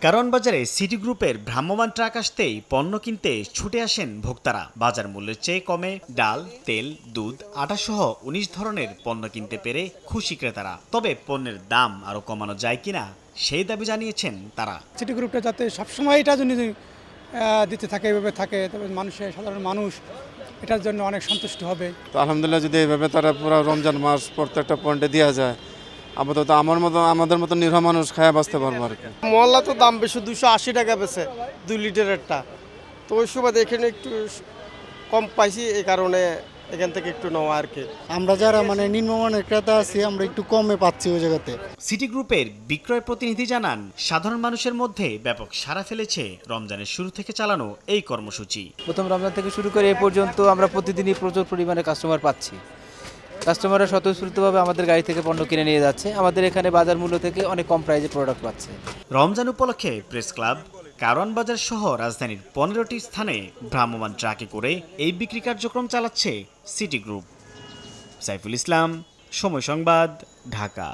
কারণ বাজারে সিটি গ্রুপের ভ্রাম্যমাণ ট্রাক আসতেই পণ্য কিনতে ছুটে আসেন ভোক্তারা। বাজার মূল্যের চেয়ে কমে ডাল, তেল, দুধ, আটাসহ ১৯ ধরনের পণ্য কিনতে পেরে খুশি ক্রেতারা। তবে পণ্যের দাম আরও কমানো যায় কিনা সেই দাবি জানিয়েছেন তারা। সিটি গ্রুপটা যাতে সবসময় এটা যদি দিতে থাকে, এভাবে থাকে, তবে সাধারণ মানুষ এটার জন্য অনেক সন্তুষ্ট হবে। তো আলহামদুলিল্লাহ, যদি এইভাবে তারা পুরো রমজান মাস প্রত্যেকটা পয়েন্টে দেওয়া যায়, আপাতত আমাদের মতো নিরহ মানুষ খায়া বাঁচতে পারবো আর কি। মহল্লা তো দাম বেশি, 280 টাকা বেছে 2 লিটারেরটা। তো ওই সুবাদে এখানে একটু কম পাইছি, এই কারণে এখান থেকে একটু নেওয়া আর কি। আমরা যারা নিম্নমানের ক্রেতা আছি, আমরা একটু কমে পাচ্ছি ওই জায়গাতে। সিটি গ্রুপের বিক্রয় প্রতিনিধি জানান, সাধারণ মানুষের মধ্যে ব্যাপক সাড়া ফেলেছে রমজানের শুরু থেকে চালানো এই কর্মসূচি। প্রথম রমজান থেকে শুরু করে এ পর্যন্ত আমরা প্রতিদিনই প্রচুর পরিমাণে কাস্টমার পাচ্ছি। কাস্টমাররা স্বতঃস্ফূর্তভাবে আমাদের গাড়ি থেকে পণ্য কিনে নিয়ে যাচ্ছে। আমাদের এখানে বাজার মূল্য থেকে অনেক কম প্রাইসে প্রোডাক্ট পাচ্ছে। রমজান উপলক্ষে প্রেস ক্লাব, কারওয়ান বাজার সহ রাজধানীর 15টি স্থানে ভ্রাম্যমাণ ট্রাকে করে এই বিক্রি কার্যক্রম চালাচ্ছে সিটি গ্রুপ। সাইফুল ইসলাম, সময় সংবাদ, ঢাকা।